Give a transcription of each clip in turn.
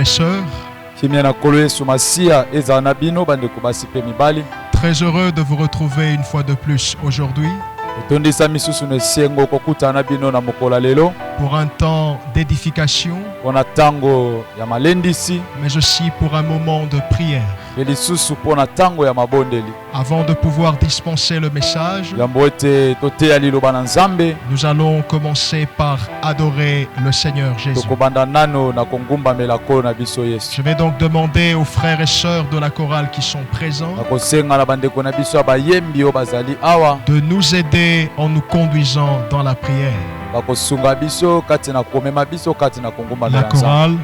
et sœurs. Très heureux de vous retrouver une fois de plus aujourd'hui pour un temps d'édification, mais aussi pour un moment de prière. Avant de pouvoir dispenser le message, nous allons commencer par adorer le Seigneur Jésus. Je vais donc demander aux frères et sœurs de la chorale qui sont présents de nous aider en nous conduisant dans la prière. La chorale.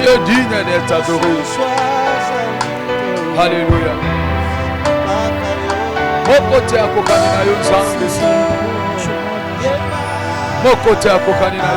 Dieu digne d'être adoré. Alléluia. Mokote akokani na yo nzambe. Mokote akokani na yo.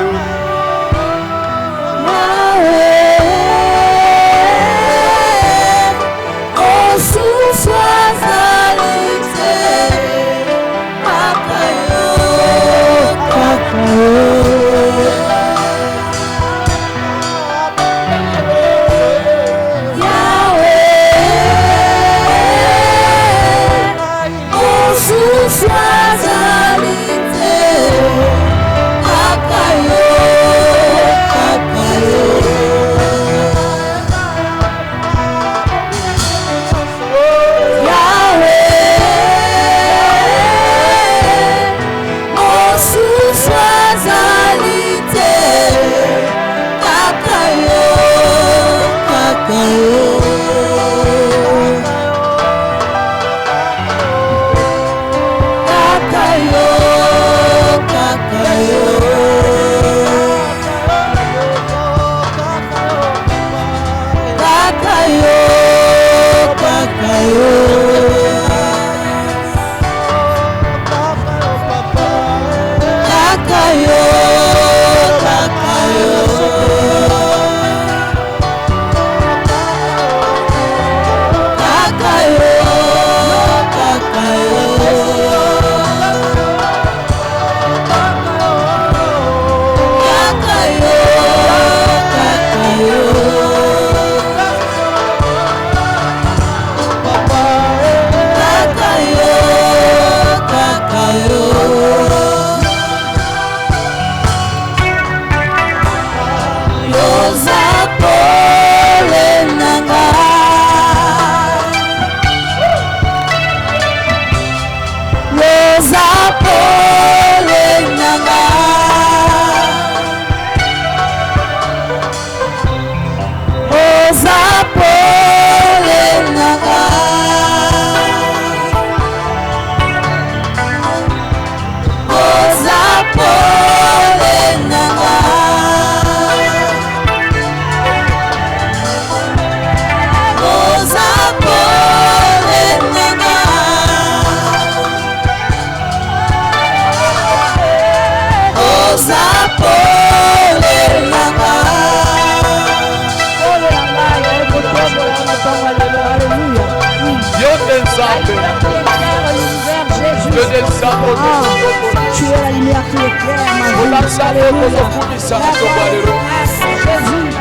Tu es la lumière qui éclaire ma vie.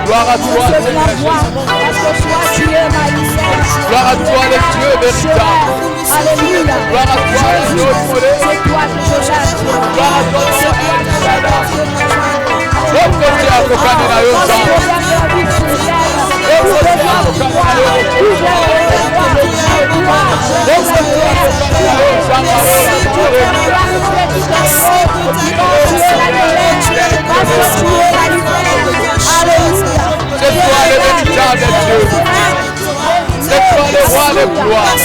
Gloire à toi, Seigneur Jésus. Tu es ma lumière. Gloire à toi, le Dieu véritable. Alléluia. Gloire à toi, le Dieu immolé. C'est toi que je l'aime. Gloire à toi, c'est toi le véritable Dieu. C'est toi le roi de gloire.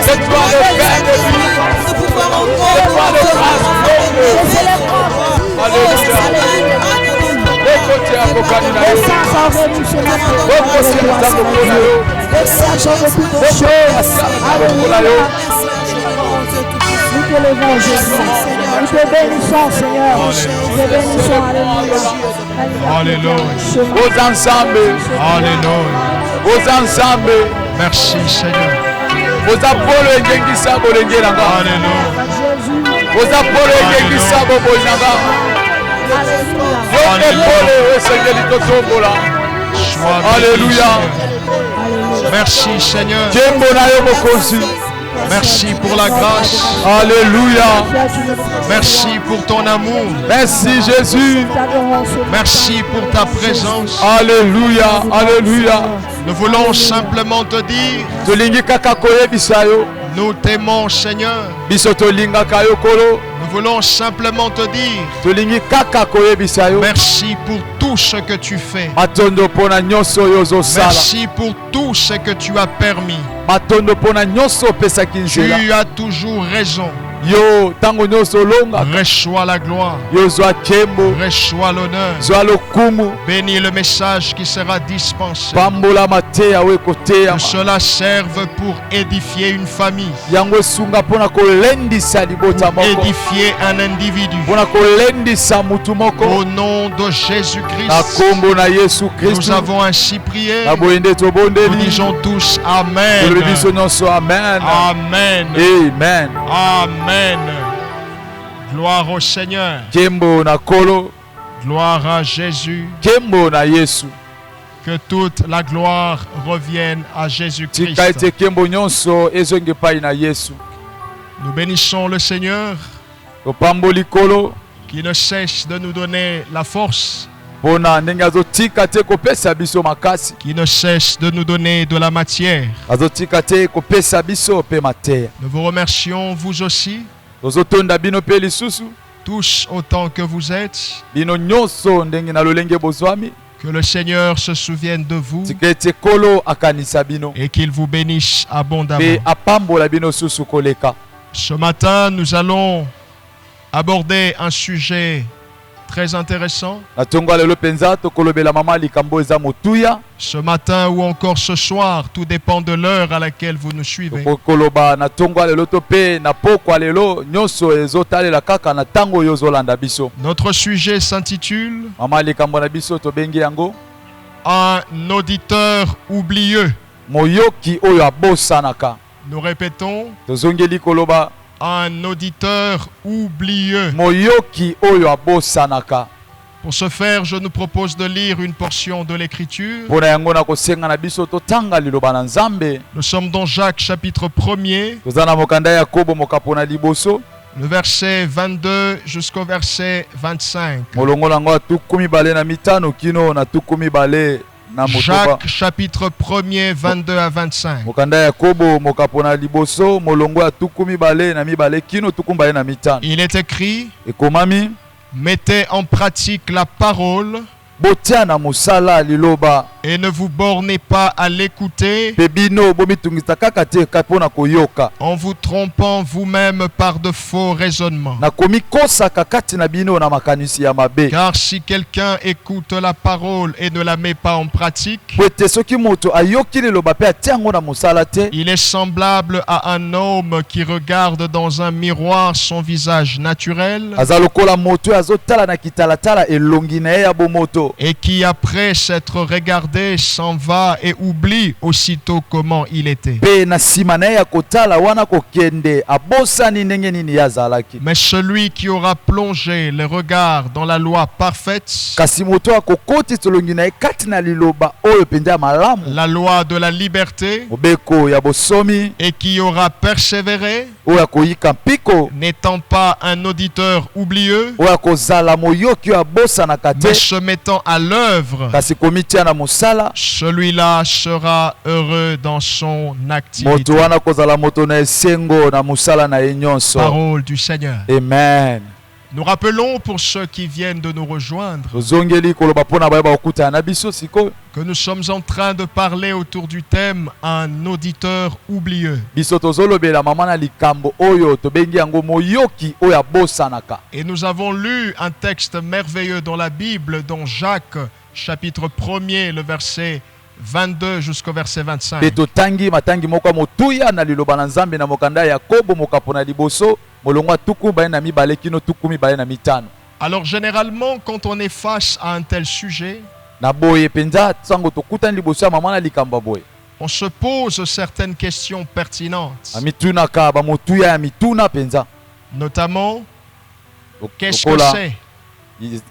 C'est toi le Père de vie. C'est toi le grâce noble. Alléluia. Nous te levons, Jésus. Nous te bénissons, Seigneur. Nous te bénissons, alléluia. Alléluia. Aux ensembles. Alléluia. Aux ensembles. Merci Seigneur. Aux apôtres engengisa bolengelanga. Alléluia. Aux apôtres engengisa boboinanga. Alléluia. Merci Seigneur. Alléluia. Merci pour la grâce. Alléluia. Merci pour ton amour. Merci Jésus. Merci pour ta présence. Alléluia. Alléluia. Nous voulons simplement te dire, nous t'aimons Seigneur. Nous voulons simplement te dire, merci pour tout ce que tu fais. Merci pour tout ce que tu as permis. Tu as toujours raison. Yo tango nyonso longa. Reçois la gloire. Yo zwa kembo. Reçois l'honneur. Zwa lokumu. Bénis le message qui sera dispensé. Pambola mateya we koteya. Que cela serve pour édifier une famille. Yango sunga pona kolendisa libota moko. Édifier un individu. Pona kolendisa mutu moko. Au nom de Jésus-Christ. Na kombo na Yesu Christ. Nous avons ainsi prié. Na boyende to bondeli. Nous disons tous Amen. Amen. Amen. Amen. Amen. Gloire au Seigneur. Kembo na kolo. Gloire à Jésus. Kembo na Yesu. Que toute la gloire revienne à Jésus-Christ. Tikaite kembo nyonso ezonge pai na Yesu. Nous bénissons le Seigneur Topamboli kolo. qui ne cesse de nous donner la force, Pona ndenge azotika te kopesa biso makasi. qui ne cesse de nous donner de la matière. Azotika te kopesa biso pe mateya. Nous vous remercions, vous aussi, Tozotonda bino pe lisusu. tous autant que vous êtes. Bino nyonso ndenge na lolenge bozwami. Que le Seigneur se souvienne de vous Tikaite kolo akanisa bino. et qu'il vous bénisse Pe abondamment. apambola bino susu koleka. Ce matin, nous allons aborder un sujet très intéressant. Na tongo lelo penza tokolobela mama likambo eza motuya. Ce matin ou encore ce soir, tout dépend de l'heure à laquelle vous nous suivez. Tokoloba na tongo lelo to pe na poko lelo nyonso ezotalela kaka na tango yozolanda biso. Notre sujet s'intitule Mama likambo na biso to bengi yango Un auditeur oublieux. moyoki oyo abosanaka. Nous répétons, Tozongeli koloba un auditeur oublieux. moyoki oyo abosanaka. Pour ce faire, je nous propose de lire une portion de l'Écriture. Pona yango na kosenga na biso totanga liloba na Nzambe. Nous sommes dans Jacques chapitre 1er, Tozana mokanda ya Yakobo mokapona liboso. le verset 22 jusqu'au verset 25. Molongo nango atukumi bale na mitano kino na tukumi bale na motoba. Jacques chapitre 1er, 22 à 25. Mokanda ya Yakobo mokapona liboso molongo atukumi bale na mibale kino tukumi bale na mitano. Il est écrit, Ekomami mettez en pratique la parole botia na mosala liloba et ne vous bornez pas à l'écouter pe bino bomitungisa kaka te kapona koyoka. en vous trompant vous-même par de faux raisonnements. Na komikosaka kati na bino na makanisi ya mabe. Car si quelqu'un écoute la parole et ne la met pas en pratique, Pwete soki moto ayoki liloba pe atia yango na mosala te. il est semblable à un homme qui regarde dans un miroir son visage naturel Aza lokola moto azotala na kitalatala elongi na ye ya bomoto. et qui, après s'être regardé, s'en va et oublie aussitôt comment il était. Pe na sima na ye ya kotala wana kokende abosani ndenge nini ye azalaki. Mais celui qui aura plongé les regards dans la loi parfaite, Kasi moto akokoti tolongi na ye kati na liloba oyo penza ya malamu. la loi de la liberté, Mobeko ya bosomi et qui aura persévéré, oyo akoyika mpiko. n'étant pas un auditeur oublieux, Oyo akozala moyoki oyo abosanaka te. mais se mettant à l'œuvre, Kasi komitia na mosala. celui-là sera heureux dans son activité. Moto wana kozala moto na esengo na mosala na ye nyonso. Parole du Seigneur. Amen. Nous rappelons pour ceux qui viennent de nous rejoindre Tozongeli koloba pona bayeba kokutana na biso sikoyo. que nous sommes en train de parler autour du thème un auditeur oublieux. Biso tozolobela mama na likambo oyo tobengi yango moyoki oyo abosanaka. Et nous avons lu un texte merveilleux dans la Bible, dans Jacques chapitre 1er, le verset 22 jusqu'au verset 25. Pe totangi matangi moko motuya na liloba na Nzambe na mokanda ya Yakobo mokapona liboso molongo atuku baye na mibale kino tukumi baye na mitano. Alors généralement, quand on est face à un tel sujet, Na boye penza tsango tokutani liboso ya mama na likambo boye. on se pose certaines questions pertinentes. Amituna ka ba motuya ya mituna penza. Notamment, qu'est-ce que Lokola, c'est?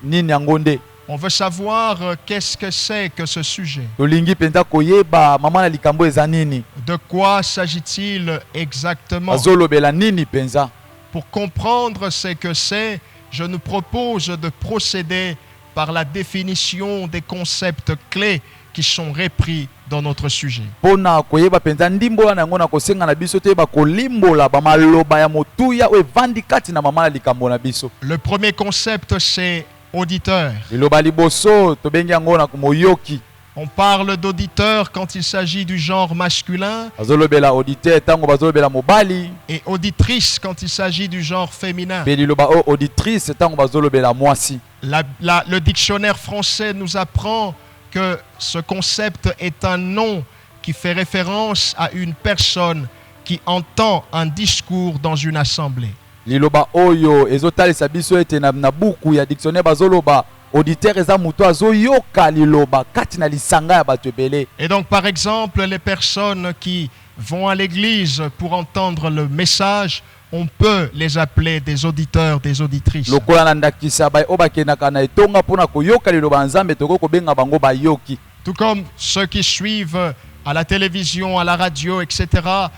Nini yango nde? On veut savoir qu'est-ce que c'est que ce sujet. Tolingi penza koyeba mama na likambo eza nini? De quoi s'agit-il exactement? Azolobela nini penza? Pour comprendre ce que c'est, je nous propose de procéder par la définition des concepts clés qui sont repris dans notre sujet. Pona koyeba penza ndimbo wana yango na kosenga na biso te ba kolimbola ba maloba ya motuya o evandi kati na mama na likambo na biso. Le premier concept, c'est auditeur. Liloba liboso tobengi yango na moyoki. On parle d'auditeurs quand il s'agit du genre masculin bazolobela auditeur tango bazolobela mobali et auditrices quand il s'agit du genre féminin. pe liloba o auditrice tango bazolobela mwasi. Le dictionnaire français nous apprend que ce concept est un nom qui fait référence à une personne qui entend un discours dans une assemblée. Liloba oyo ezotalisa biso ete na buku ya dictionnaire bazoloba auditeur eza muto azoyoka liloba kati na lisanga ya bato ebele. Et donc par exemple les personnes qui vont à l'église pour entendre le message, on peut les appeler des auditeurs, des auditrices. Lokola na ndakisa bay obakendaka na etonga mpona koyoka liloba nzambe toko kobenga bango bayoki. Tout comme ceux qui suivent à la télévision, à la radio, etc.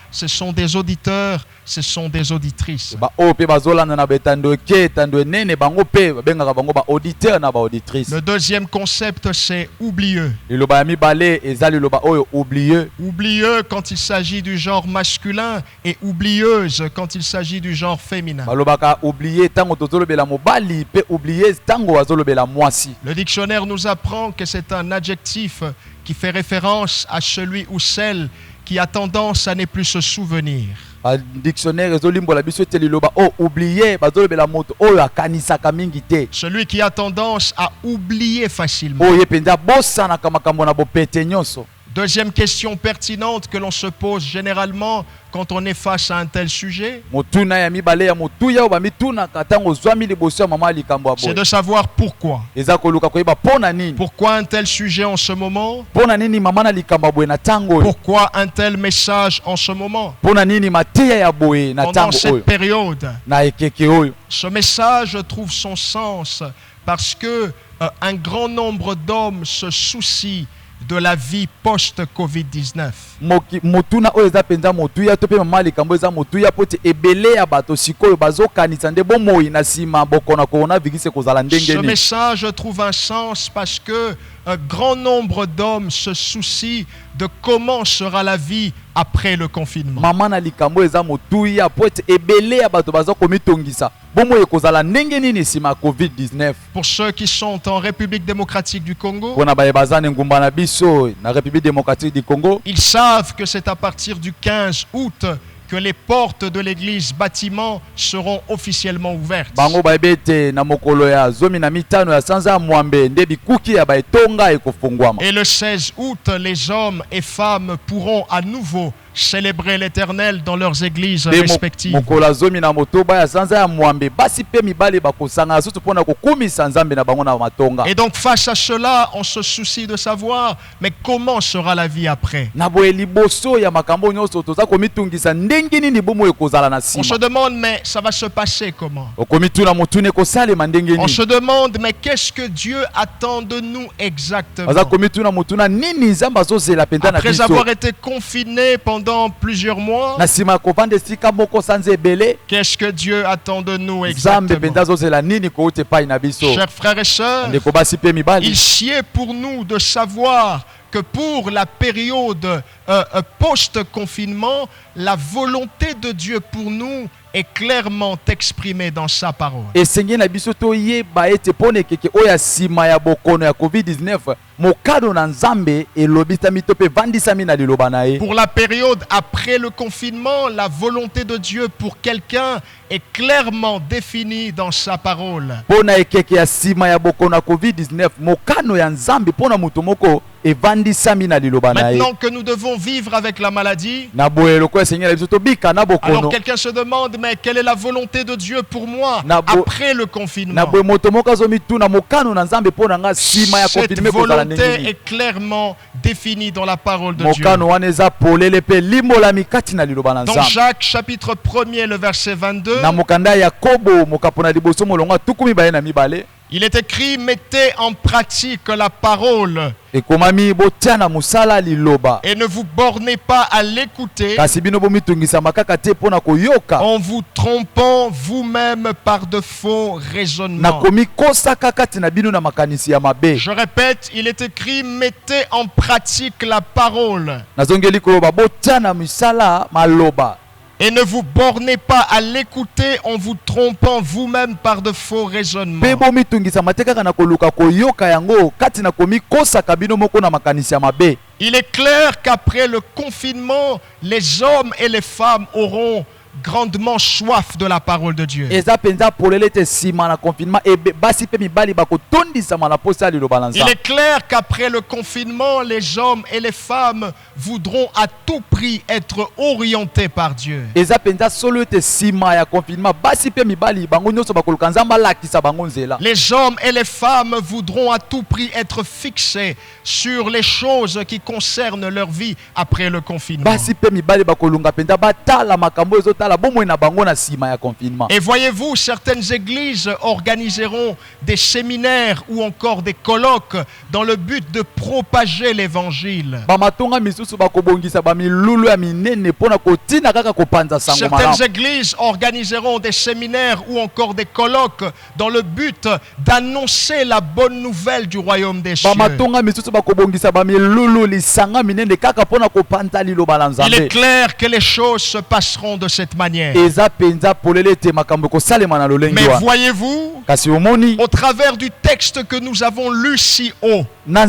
Ce sont des auditeurs, ce sont des auditrices. Le deuxième concept, c'est oublieux. Oublieux quand il s'agit du genre masculin et oublieuse quand il s'agit du genre féminin. Le dictionnaire nous apprend que c'est un adjectif qui fait référence à celui ou celle qui a tendance à ne plus se souvenir. Celui qui a tendance à oublier facilement. Deuxième question pertinente que l'on se pose généralement quand on est face à un tel sujet, c'est de savoir pourquoi. Pourquoi un tel sujet en ce moment? Pourquoi un tel message en ce moment? Pendant cette période, ce message trouve son sens parce que un grand nombre d'hommes se soucient de la vie post-Covid-19. Ce message trouve un sens parce que un grand nombre d'hommes se soucient de comment sera la vie après le confinement. Pour ceux qui sont en République démocratique du Congo, ils savent que c'est à partir du 15 août que les portes de l'église bâtiment seront officiellement ouvertes. Et le 16 août, les hommes et femmes pourront à nouveau célébrer l'Éternel dans leurs églises respectives. Et donc face à cela, on se soucie de savoir, mais comment sera la vie après? On se demande, mais ça va se passer comment? On se demande, mais qu'est-ce que Dieu attend de nous exactement? Après avoir été confinés pendant plusieurs mois, qu'est-ce que Dieu attend de nous exactement? Chers frères et sœurs, il sied pour nous de savoir que pour la période post-confinement, la volonté de Dieu pour nous est clairement exprimée dans sa parole. Pour la période après le confinement, la volonté de Dieu pour quelqu'un est clairement définie dans sa parole. Maintenant que nous devons vivre avec la maladie, alors quelqu'un se demande, mais quelle est la volonté de Dieu pour moi après le confinement? Cette volonté est clairement définie dans la parole de Dieu. Dans Jacques chapitre 1er, le verset 22, il est écrit, mettez en pratique la parole et ne vous bornez pas à l'écouter en vous trompant vous-même par de faux raisonnements. Je répète, il est écrit, mettez en pratique la parole Et ne vous bornez pas à l'écouter en vous trompant vous-même par de faux raisonnements. Il est clair qu'après le confinement, les hommes et les femmes auront grandement soif de la parole de Dieu. Il est clair qu'après le confinement, les hommes et les femmes voudront à tout prix être orientés par Dieu. Les hommes et les femmes voudront à tout prix être fixés sur les choses qui concernent leur vie après le confinement. Et voyez-vous, certaines églises organiseront des séminaires ou encore des colloques dans le but de propager l'évangile. Certaines églises organiseront des séminaires ou encore des colloques dans le but d'annoncer la bonne nouvelle du royaume des cieux. Il est clair que les choses se passeront de cette manière. Mais voyez-vous, au travers du texte que nous avons lu si haut, Dieu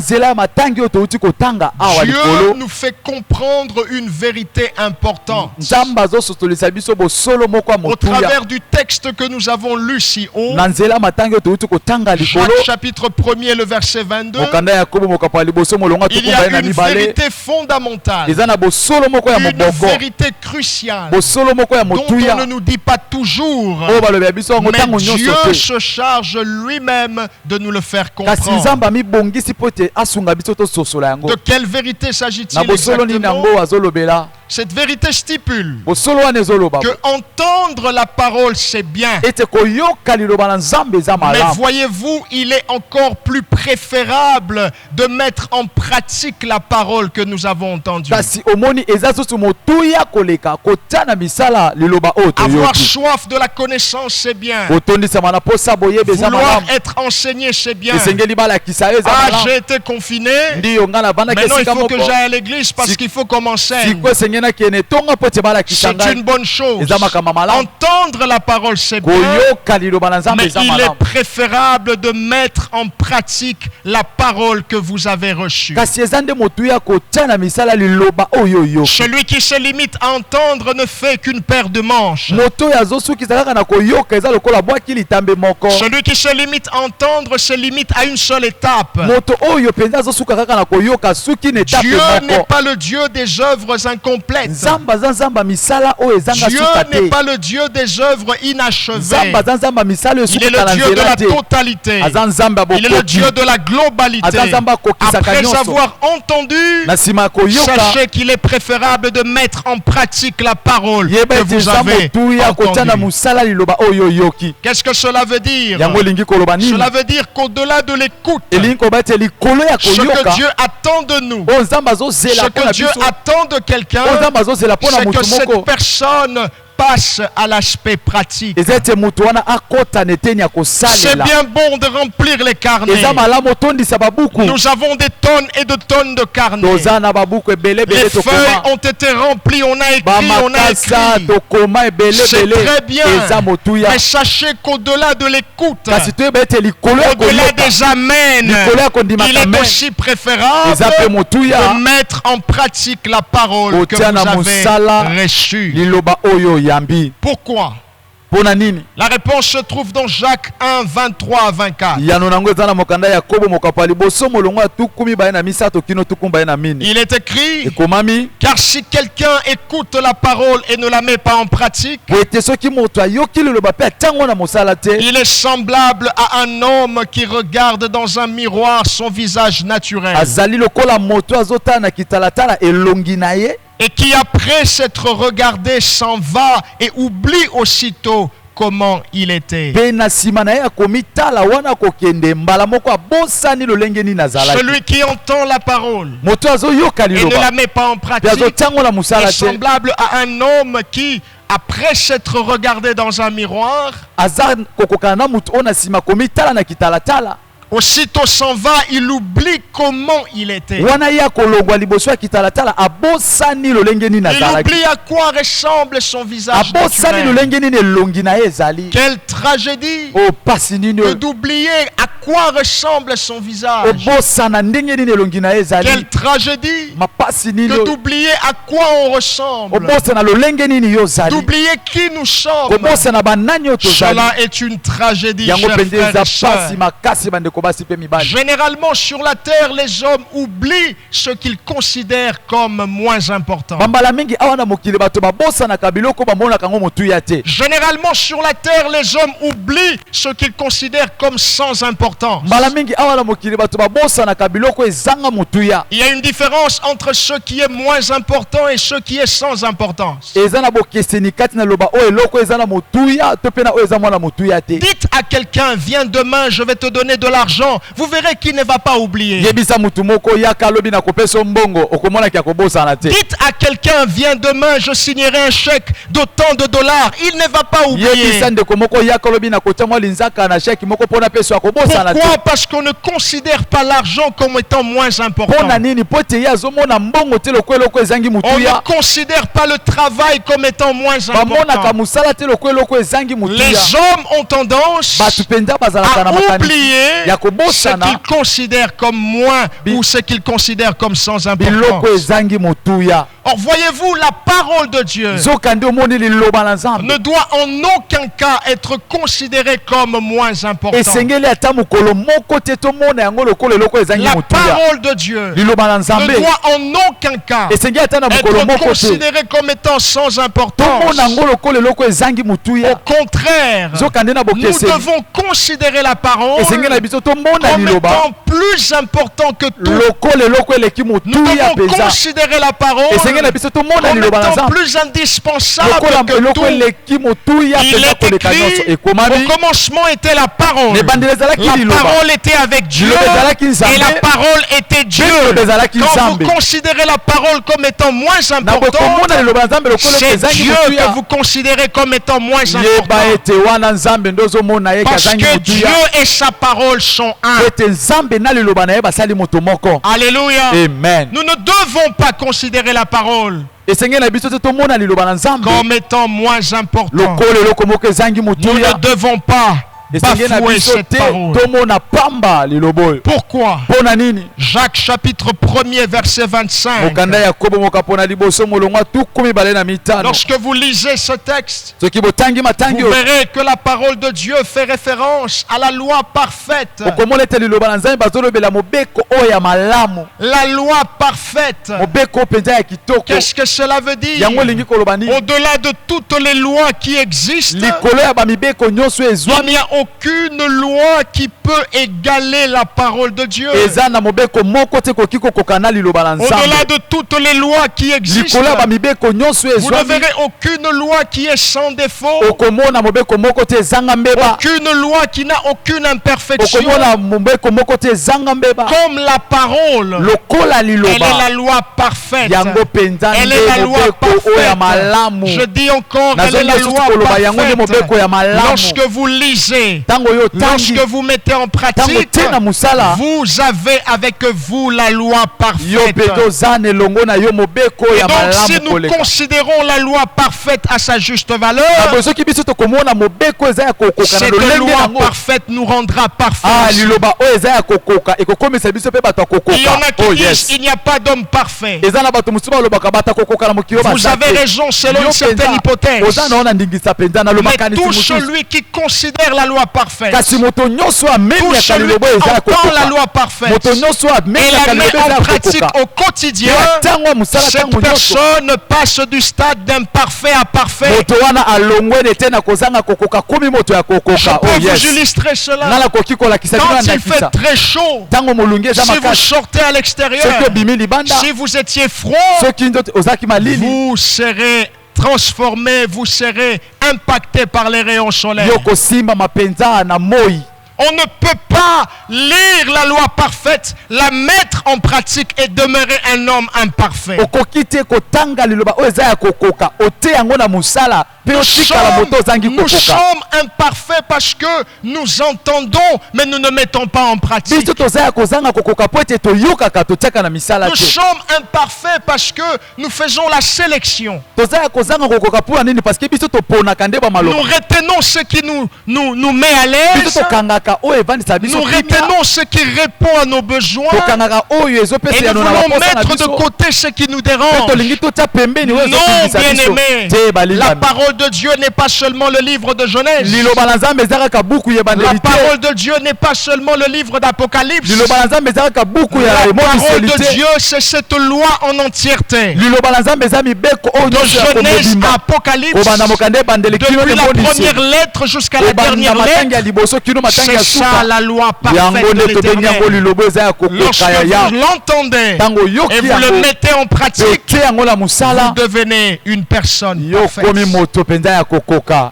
nous fait comprendre une vérité importante. Au travers du texte que nous avons lu si haut, Jacques chapitre 1er, le verset 22, il y a une vérité fondamentale, une vérité cruciale, dont on ne nous dit pas toujours, mais Dieu se charge lui-même de nous le faire comprendre. De quelle vérité s'agit-il exactement? Cette vérité stipule que entendre la parole c'est bien. Mais voyez-vous, il est encore plus préférable de mettre en pratique la parole que nous avons entendue. Avoir soif de la connaissance c'est bien. Vouloir être enseigné c'est bien. Ah, j'ai été confiné. Maintenant il faut que j'aille à l'église parce qu'il faut qu'on m'enseigne. C'est une bonne chose. Entendre la parole c'est bien, mais il est préférable de mettre en pratique la parole que vous avez reçue. Celui qui se limite à entendre ne fait qu'une paire de manches. Celui qui se limite à entendre se limite à une seule étape. Dieu n'est pas le Dieu des œuvres incomplètes. Dieu n'est pas le Dieu des œuvres inachevées. Il est le Dieu de la totalité. Il est le Dieu de la globalité. Après avoir entendu, sachez qu'il est préférable de mettre en pratique la parole que vous avez entendue. Qu'est-ce que cela veut dire? Cela veut dire qu'au-delà de l'écoute, ce que Dieu attend de nous, ce que Dieu attend de quelqu'un, c'est que cette personne passe à l'aspect pratique. C'est bien bon de remplir les carnets. Nous avons des tonnes et de tonnes de carnets. Les feuilles ont été remplies, on a écrit, c'est très bien. Mais sachez qu'au-delà de l'écoute, au-delà des amens, il est aussi préférable de mettre en pratique la parole que vous avez reçue. Pourquoi? La réponse se trouve dans Jacques 1, 23 à 24. Il est écrit, car si quelqu'un écoute la parole et ne la met pas en pratique, il est semblable à un homme qui regarde dans un miroir son visage naturel et qui après s'être regardé s'en va et oublie aussitôt comment il était. Celui qui entend la parole et ne la met pas en pratique est semblable à un homme qui, après s'être regardé dans un miroir, Aussitôt s'en va, il oublie comment il était. Il oublie à quoi ressemble son visage naturel. Quelle tragédie que d'oublier à quoi ressemble son visage. Quelle tragédie que d'oublier à quoi on ressemble. D'oublier qui nous sommes. Cela est une tragédie, chers frères et sœurs. Généralement sur la terre, les hommes oublient ce qu'ils considèrent comme moins important. Généralement sur la terre, les hommes oublient ce qu'ils considèrent comme sans importance. Il y a une différence entre ce qui est moins important et ce qui est sans importance. Dites à quelqu'un, viens demain, je vais te donner de l'argent. Vous verrez qu'il ne va pas oublier. Dites à quelqu'un, viens demain, je signerai un chèque d'autant de dollars. Il ne va pas oublier. Pourquoi? Parce qu'on ne considère pas l'argent comme étant moins important. On ne considère pas le travail comme étant moins important. Les hommes ont tendance à oublier ce qu'ils considèrent comme moins ou ce qu'ils considèrent comme sans importance. Or, voyez-vous, la parole de Dieu ne doit en aucun cas être considérée comme moins importante. La parole de Dieu ne doit en aucun cas être considérée comme étant sans importance. Au contraire, nous devons considérer la parole comme étant plus important que tout. Nous devons considérer la parole comme étant plus indispensable que tout. Il est écrit, au commencement était la parole. La parole était avec Dieu et la parole était Dieu. Quand vous considérez la parole comme étant moins importante, c'est Dieu que vous considérez comme étant moins important. Parce que Dieu et sa parole sont un. Alléluia. Amen. Nous ne devons pas considérer la parole comme étant moins important. Nous ne devons pas bafouer cette parole. Pourquoi? Jacques chapitre 1er verset 25. Lorsque vous lisez ce texte, vous verrez que la parole de Dieu fait référence à la loi parfaite. La loi parfaite. Qu'est-ce que cela veut dire? Au-delà de toutes les lois qui existent, il n'y a aucune loi qui peut égaler la parole de Dieu. Au-delà de toutes les lois qui existent, vous ne verrez aucune loi qui est sans défaut, aucune loi qui n'a aucune imperfection. Comme la parole, elle est la loi parfaite. Elle est la loi parfaite. Je dis encore, elle est la loi parfaite. Lorsque vous lisez, lorsque vous mettez en pratique, vous avez avec vous la loi parfaite. Et donc si nous considérons la loi parfaite à sa juste valeur, cette loi parfaite nous rendra parfaits. Il y en a qui disent il n'y a pas d'homme parfait. Vous avez raison selon une certaine hypothèse. Mais tout celui qui considère la loi parfaite, tout celui qui entend la loi parfaite et la met en pratique au quotidien, cette personne passe du stade d'imparfait à parfait. Je peux vous illustrer cela. Quand il fait très chaud, si vous sortez à l'extérieur, si vous étiez froid, vous serez transformé, vous serez impacté par les rayons solaires. On ne peut pas lire la loi parfaite, la mettre en pratique et demeurer un homme imparfait. nous sommes imparfaits parce que nous entendons, mais nous ne mettons pas en pratique. Nous sommes imparfaits parce que nous faisons la sélection. Nous retenons ce qui nous met à l'aise. Nous retenons ce qui répond à nos besoins. Et nous voulons mettre de côté ce qui nous dérange. Non, bien-aimés, la parole de Dieu n'est pas seulement le livre de Genèse. La parole de Dieu n'est pas seulement le livre d'Apocalypse. La parole de Dieu, c'est cette loi en entièreté. De Genèse à Apocalypse, depuis la première lettre jusqu'à la dernière lettre, c'est ça la loi parfaite de l'Éternel. Lorsque vous l'entendez et vous le mettez en pratique, vous devenez une personne parfaite.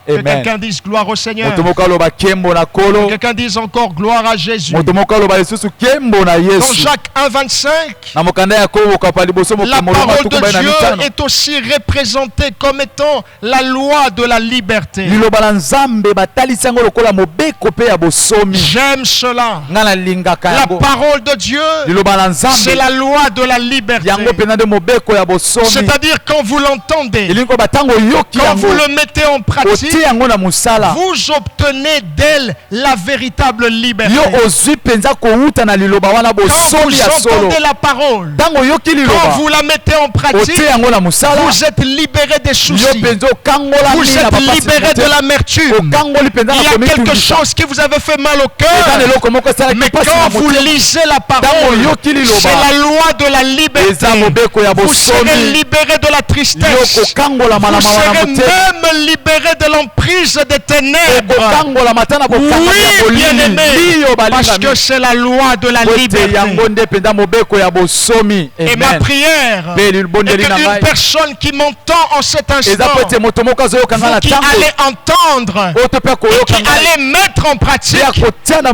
Que quelqu'un dise gloire au Seigneur. Que quelqu'un dise encore gloire à Jésus. Dans Jacques 1,25, la parole de Dieu est aussi représentée comme étant la loi de la liberté. J'aime cela. La parole de Dieu, c'est la loi de la liberté. C'est-à-dire quand vous l'entendez, quand vous le mettez en pratique, vous obtenez d'elle la véritable liberté. Quand vous entendez la parole, quand vous la mettez en pratique, vous êtes libéré des soucis. Vous êtes libéré de l'amertume. Il y a quelque chose qui vous avait fait mal au cœur. Mais quand vous lisez la parole, c'est la loi de la liberté. Vous serez libéré de la tristesse. Vous serez même libéré de l'emprise des ténèbres. Oui, bien-aimé, parce que c'est la loi de la liberté. Et ma prière est qu'une personne qui m'entend en cet instant, vous qui allez entendre et qui allez mettre en pratique,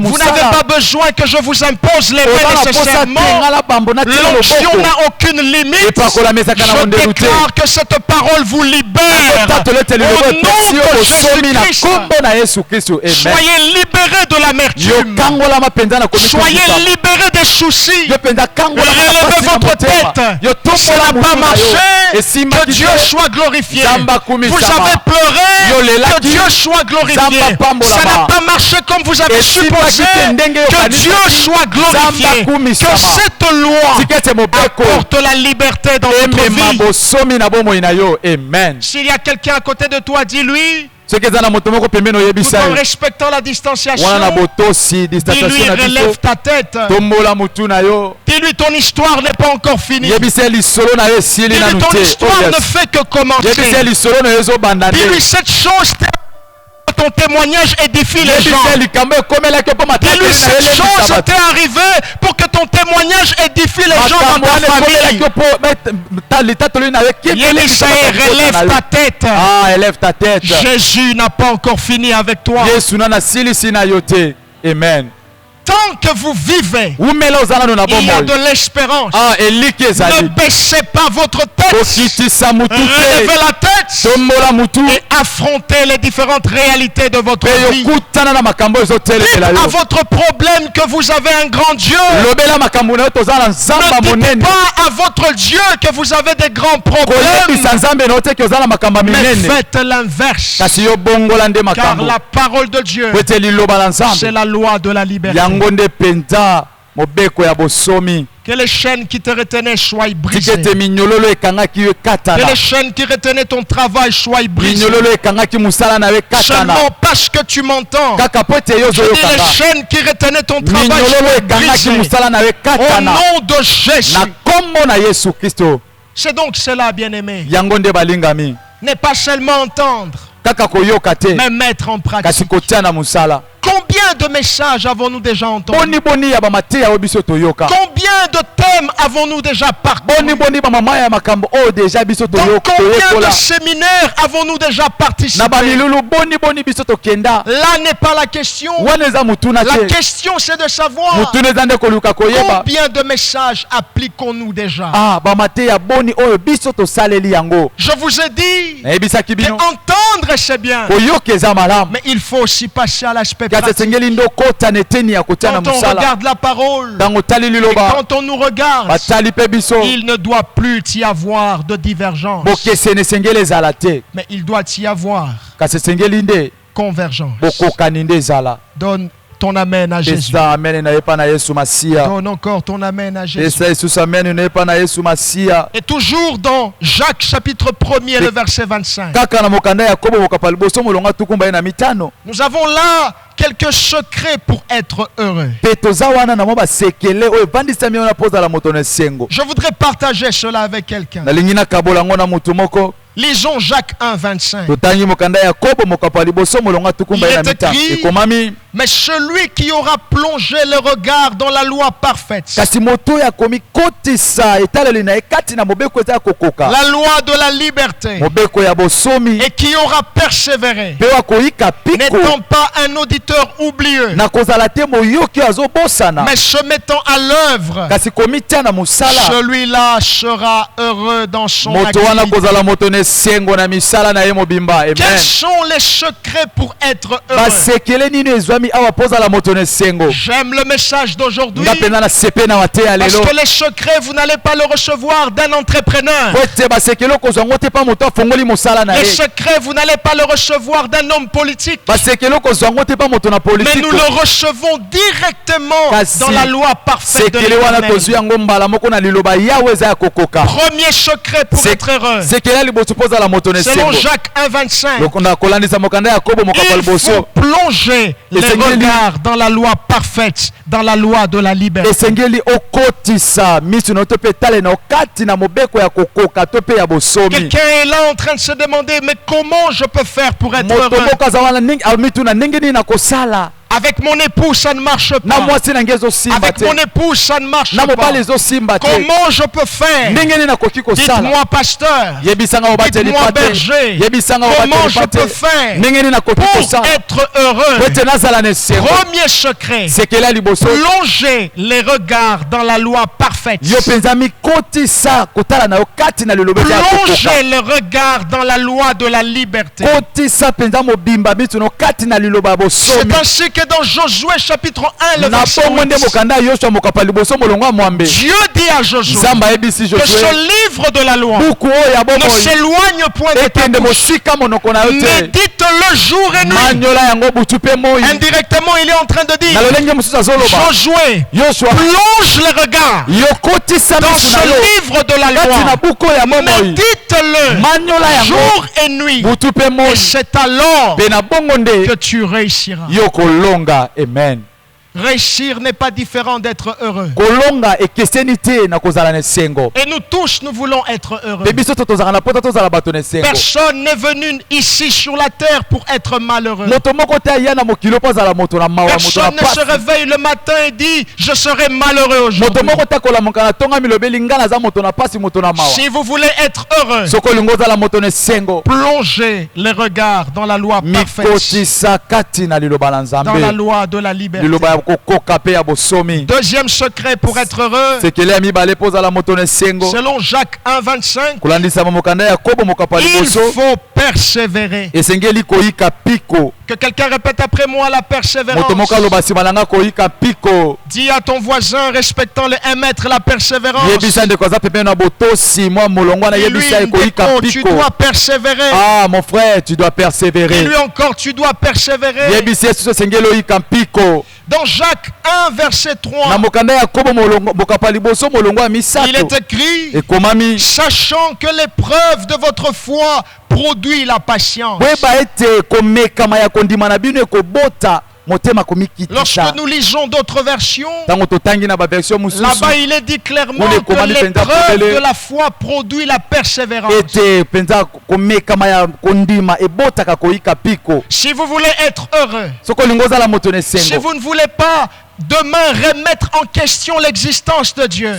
vous n'avez pas besoin que je vous impose les mains nécessairement. L'onction n'a aucune limite. Je déclare que cette parole vous libère. Au nom de Jésus-Christ, soyez libérés de l'amertume. Soyez libérés des soucis. Relevez votre tête. Ça n'a pas marché. Que Dieu soit glorifié. Vous avez pleuré. Que Dieu soit glorifié. Ça n'a pas marché comme vous avez supposé. Que Dieu soit glorifié. Que cette loi apporte la liberté dans votre vie. S'il y a quelqu'un à côté de toi, dis-lui. Tout en respectant la distanciation, dis-lui relève ta tête. Dis-lui ton histoire n'est pas encore finie. Dis-lui ton histoire ne fait que commencer. Dis-lui cette chose ton témoignage édifie les gens. Dis-lui cette chose t'est arrivée pour que ton témoignage édifie les gens dans ta famille. Relève ta tête. Élève ta tête. Jésus n'a pas encore fini avec toi. Amen. Tant que vous vivez, il y a de l'espérance. Ne baissez pas votre tête. Relevez la tête et affrontez les différentes réalités de votre vie. Dites à votre problème que vous avez un grand Dieu. Ne dites pas à votre Dieu que vous avez des grands problèmes. Mais faites l'inverse. Car la parole de Dieu, c'est la loi de la liberté. Que les chaînes qui te retenaient soient brisées. Que les chaînes qui retenaient ton travail soient brisées. Seulement parce que tu m'entends. Je dis les chaînes qui retenaient ton travail soient brisées. Au nom de Jésus. C'est donc cela, bien-aimé. N'est pas seulement entendre, mais mettre en pratique. Combien de messages avons-nous déjà entendus? Combien de thèmes avons-nous déjà parcourus? Dans combien de séminaires avons-nous déjà participé? Là n'est pas la question. La question c'est de savoir combien de messages appliquons-nous déjà. Je vous ai dit qu'entendre Apprendre, c'est bien. Mais il faut aussi passer à l'aspect pratique. Quand on regarde la parole, et quand on nous regarde, il ne doit plus y avoir de divergence. Mais il doit y avoir convergence. Donne ton amen à Jésus. Donne encore ton amen à Jésus. Et toujours dans Jacques chapitre 1er, le verset 25. Nous avons là quelques secrets pour être heureux. Je voudrais partager cela avec quelqu'un. Lisons Jacques 1, 25. Il est écrit, mais celui qui aura plongé le regard dans la loi parfaite, la loi de la liberté, et qui aura persévéré, n'étant pas un auditeur oublieux, mais se mettant à l'œuvre, celui-là sera heureux dans son activité. Quels sont les secrets pour être heureux? J'aime le message d'aujourd'hui parce que les secrets, vous n'allez pas le recevoir d'un entrepreneur. Les secrets, vous n'allez pas le recevoir d'un homme politique. Mais nous le recevons directement dans la loi parfaite de l'Éternel. Premier secret pour être heureux, selon Jacques 1, 25, il faut plonger les regards dans la loi parfaite, dans la loi de la liberté. Quelqu'un est là en train de se demander, mais comment je peux faire pour être heureux? Avec mon époux, ça ne marche pas. Avec mon époux, ça ne marche pas. Comment je peux faire? Dites-moi, pasteur. Dites-moi, berger. Comment je peux faire pour être heureux? Premier secret, plonger les regards dans la loi parfaite. Plonger les regards dans la loi de la liberté. C'est ainsi que dans Josué chapitre 1, le verset 8, Dieu dit à Josué que ce livre de la loi ne s'éloigne point de ta bouche. Médite-le jour et nuit. Indirectement, il est en train de dire, Josué, plonge les regards dans ce livre de la loi. Médite-le jour et nuit. Et c'est alors que tu réussiras. Amen. Réussir n'est pas différent d'être heureux. Et nous tous, nous voulons être heureux. Personne n'est venu ici sur la terre pour être malheureux. Personne ne se réveille le matin et dit, je serai malheureux aujourd'hui. Si vous voulez être heureux, plongez les regards dans la loi parfaite, dans la loi de la liberté. Deuxième secret pour être heureux, selon Jacques 1, 25, il faut persévérer. Que quelqu'un répète après moi la persévérance. Dis à ton voisin, respectant les 1 mètre, la persévérance. Et lui, tu dois persévérer. Ah, mon frère, tu dois persévérer. Et lui encore, tu dois persévérer. Dans Jacques 1, verset 3, il est écrit, sachant que l'épreuve de votre foi produit la patience. Lorsque nous lisons d'autres versions, là-bas il est dit clairement que l'épreuve de la foi produit la persévérance. Si vous voulez être heureux, si vous ne voulez pas demain remettre en question l'existence de Dieu,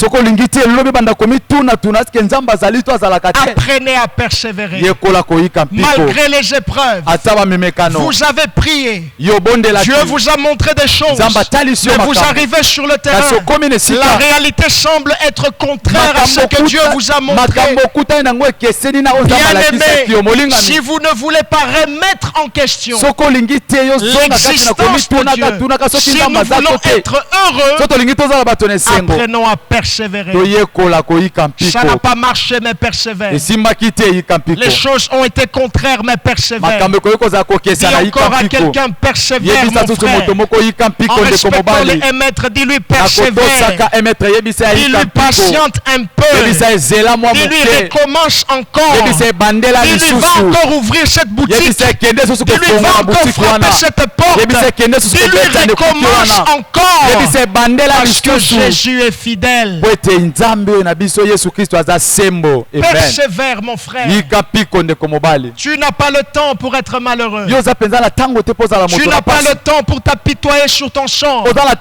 apprenez à persévérer. Malgré les épreuves, vous avez prié. Dieu vous a montré des choses. Mais vous arrivez sur le terrain. La réalité semble être contraire à ce que Dieu vous a montré. Bien-aimé, si vous ne voulez pas remettre en question l'existence de Dieu, si nous voulons être heureux, apprenons à persévérer. Ça n'a pas marché, mais persévère. Les choses ont été contraires, mais persévère. Dis encore à quelqu'un, persévère, mon frère. En respectant les émettres, dis-lui persévère. Dis-lui patiente un peu. Dis-lui recommence encore. Dis-lui va encore ouvrir cette boutique. Dis-lui va encore frapper cette porte. Dis-lui recommence encore. Parce que Jésus est fidèle. Persévère, mon frère. Tu n'as pas le temps pour être malheureux. Tu n'as pas le temps pour t'apitoyer sur ton sort. Te demander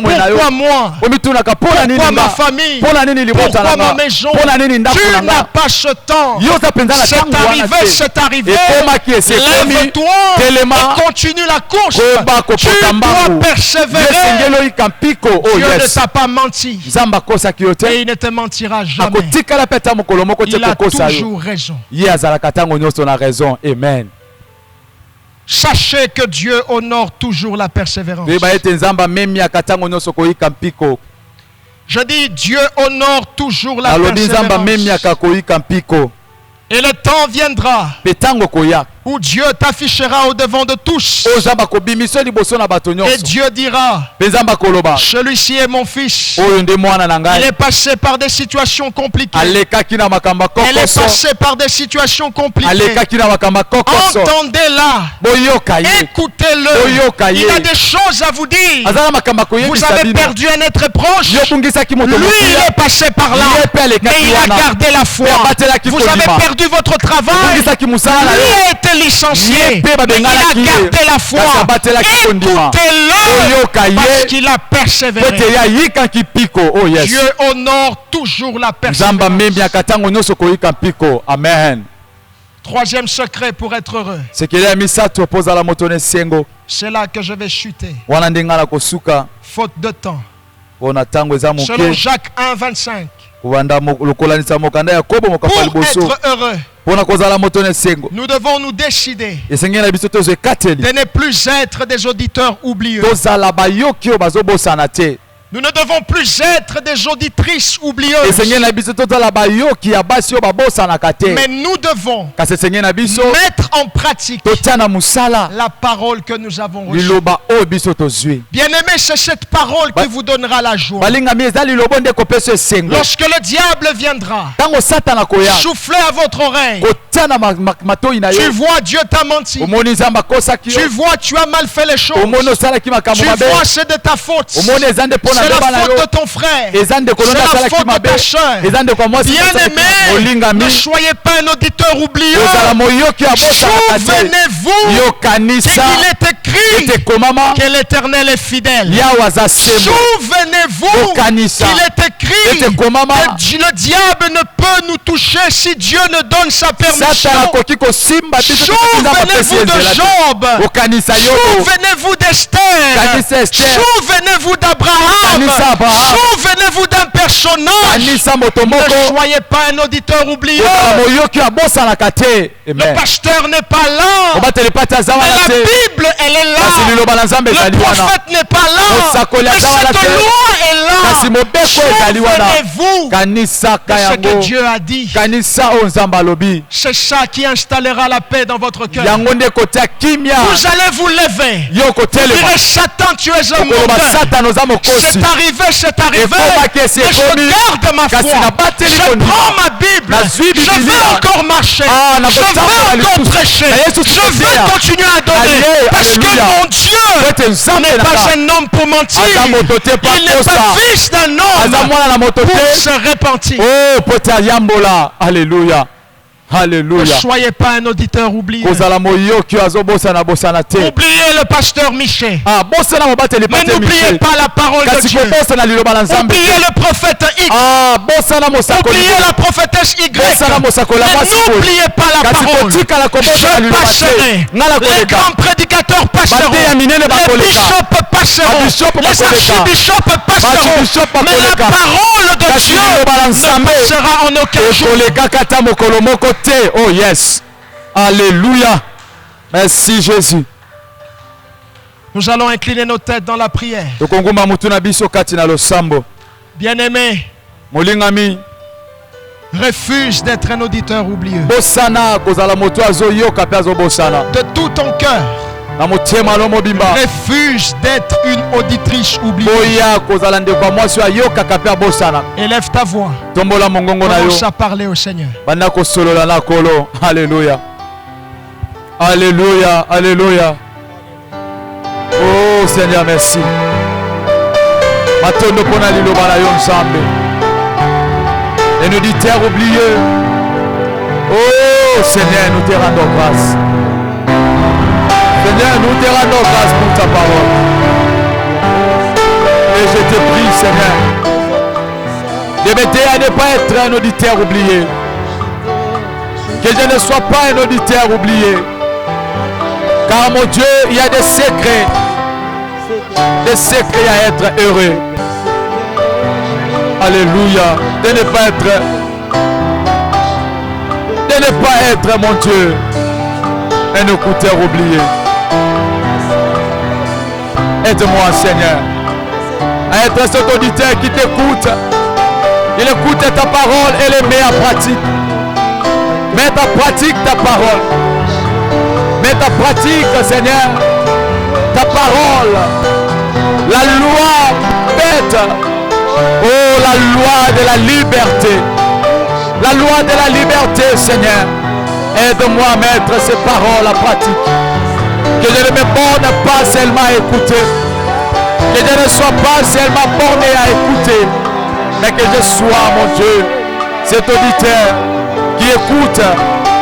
pourquoi moi, pourquoi ma famille, pourquoi ma maison. Tu n'as pas ce temps. C'est arrivé. Lève-toi et continue la course. Tu dois persévérer. Dieu ne t'a pas menti. Et il ne te mentira jamais. Il a toujours raison. Amen. Sachez que Dieu honore toujours la persévérance. Je dis Dieu honore toujours la persévérance. Et le temps viendra où Dieu t'affichera au devant de tous. Et Dieu dira, celui-ci est mon fils. Il est passé par des situations compliquées. Elle est passée par des situations compliquées. Entendez-la. Écoutez-le. Il a des choses à vous dire. Vous avez perdu un être proche. Lui, il est passé par là. Mais il a gardé la foi. Vous avez perdu votre travail. Lui a été licencié. Il a gardé la foi. Écoutez-le parce qu'il a persévéré. Dieu honore toujours la persévérance. Amen. Troisième secret pour être heureux. C'est là que je vais chuter. Faute de temps. Selon Jacques 1:25. Pour être heureux, nous devons nous décider de ne plus être des auditeurs oublieux. Nous ne devons plus être des auditrices oublieuses. Mais nous devons mettre en pratique la parole que nous avons reçue. Bien-aimés, c'est cette parole qui vous donnera la joie. Lorsque le diable viendra souffler à votre oreille, tu vois, Dieu t'a menti. Tu vois, tu as mal fait les choses. Tu vois, c'est de ta faute. C'est la faute de ton frère. C'est la faute de ta soeur. Bien-aimé, ne soyez pas un auditeur oublieux. Souvenez-vous qu'il est écrit que l'Éternel est fidèle. Souvenez-vous qu'il est écrit que le diable ne peut nous toucher si Dieu ne donne sa permission. Souvenez-vous de Job. Souvenez-vous d'Esther. Souvenez-vous d'Abraham. Souvenez-vous d'un personnage. Ne soyez pas un auditeur oublieux. Le pasteur n'est pas là. Mais la Bible, elle est là. Le prophète n'est pas là. Mais cette loi est là. Souvenez-vous de ce que Dieu a dit. C'est ça qui installera la paix dans votre cœur. Vous allez vous lever. Vous direz, Satan, tu es un menteur. C'est arrivé, c'est arrivé. Mais je garde ma foi. Je prends ma Bible. Je vais encore marcher. Je vais encore prêcher. Je vais continuer à donner. Parce que mon Dieu n'est pas un homme pour mentir. Il n'est pas fils d'un homme pour se repentir. Oh, Alléluia. Alléluia. Ne soyez pas un auditeur oublié. Oubliez le pasteur Michel. Mais n'oubliez pas la parole de Dieu. Oubliez le prophète X. Oubliez la prophétesse Y. Mais n'oubliez pas la parole. Je passerai. Les grands prédicateurs passeront. Les bishops passeront. Les archibishops passeront. Mais la parole de Dieu ne passera en aucun jour. Oh yes. Alléluia. Merci Jésus. Nous allons incliner nos têtes dans la prière. Bien-aimé, refuse d'être un auditeur oublieux. De tout ton cœur, refuse d'être une auditrice oubliée. Élève ta voix. Commence à parler au Seigneur. Alléluia. Alléluia. Alléluia. Oh Seigneur, merci. Un auditeur oublié. Oh Seigneur, nous te rendons grâce. Seigneur, nous te rendons grâce pour ta parole. Et je te prie, Seigneur, de m'aider à ne pas être un auditeur oublié. Que je ne sois pas un auditeur oublié. Car mon Dieu, il y a des secrets à être heureux. Alléluia. De ne pas être, mon Dieu, un écouteur oublié. Aide-moi, Seigneur, à être cet auditeur qui t'écoute. Il écoute ta parole et les met en pratique. Mets en pratique ta parole. Mets en pratique, Seigneur, ta parole. La loi faite. Oh, la loi de la liberté. La loi de la liberté, Seigneur. Aide-moi à mettre ces paroles en pratique. Que je ne me borne pas seulement à écouter. Que je ne sois pas seulement borné à écouter. Mais que je sois, mon Dieu, cet auditeur qui écoute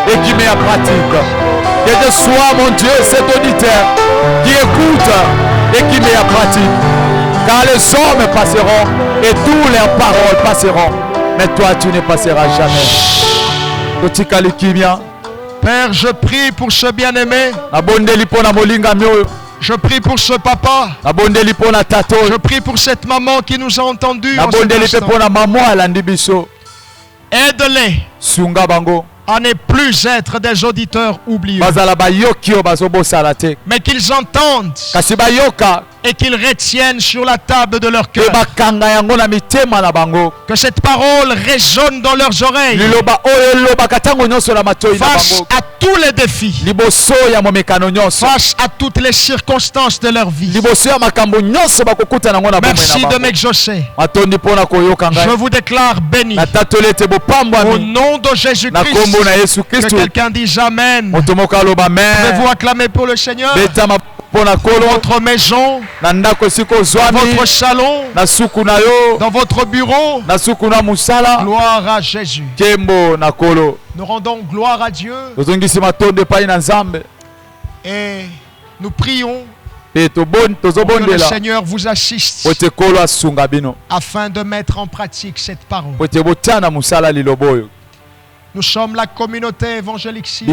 et qui met en pratique. Que je sois, mon Dieu, cet auditeur qui écoute et qui met en pratique. Car les hommes passeront et toutes leurs paroles passeront. Mais toi, tu ne passeras jamais. Père, je prie pour ce bien-aimé. Je prie pour ce papa. Je prie pour cette maman qui nous a entendus. Aide-les à ne plus être des auditeurs oubliés. Mais qu'ils entendent et qu'ils retiennent sur la table de leur cœur. Que cette parole résonne dans leurs oreilles. Face à tous les défis. Face à toutes les circonstances de leur vie. Merci de m'exaucer. Je vous déclare béni. Au nom de Jésus-Christ. Que quelqu'un dise Amen. Pouvez-vous acclamer pour le Seigneur? Votre maison, dans votre salon, dans votre bureau, gloire à Jésus. Nous rendons gloire à Dieu et nous prions que le Seigneur vous assiste afin de mettre en pratique cette parole. Nous sommes la communauté évangélique Silo.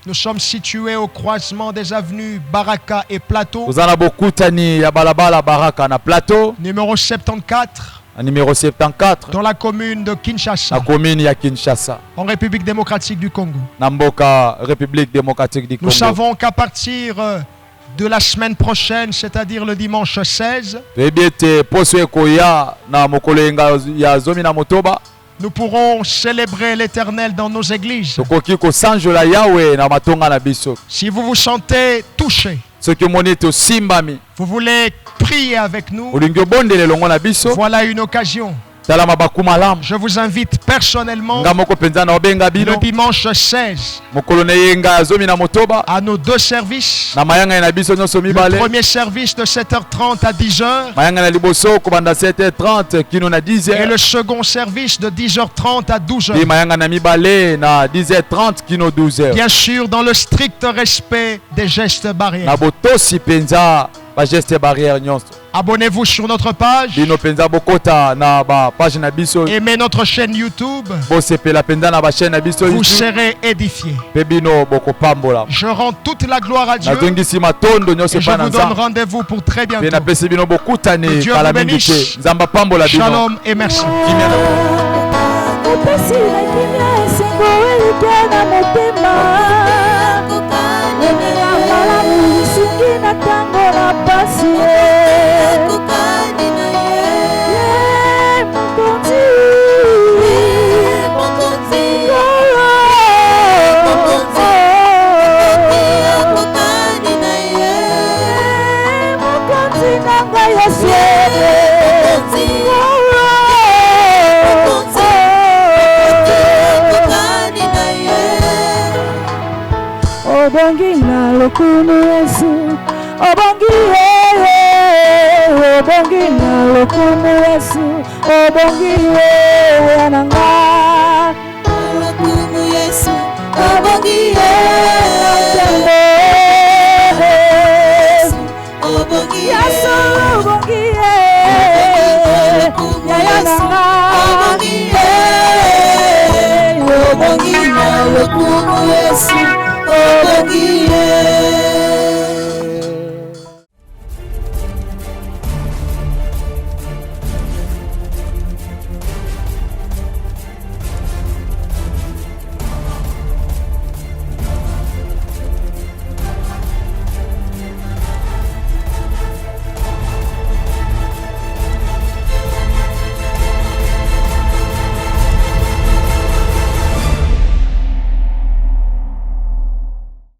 Nous sommes situés au croisement des avenues Baraka et Plateau. Numéro 74. Dans la commune de Kinshasa. En République démocratique du Congo. Nous savons qu'à partir de la semaine prochaine, c'est-à-dire le dimanche 16, nous pourrons célébrer l'Éternel dans nos églises. Si vous vous sentez touché, vous voulez prier avec nous, voilà une occasion Je vous invite personnellement le dimanche 16 à nos 2 services. Le premier service de 7h30 à 10h. Et le second service de 10h30 à 12h. Bien sûr, dans le strict respect des gestes barrières. Abonnez-vous sur notre page. Aimez notre chaîne YouTube. Vous serez édifiés. Je rends toute la gloire à Dieu. Et je vous donne rendez-vous pour très bientôt. Que Dieu vous bénisse. Shalom et merci. Obongi na lokunu Yesu, obongi obongi na lokunu Yesu, obongi ananga.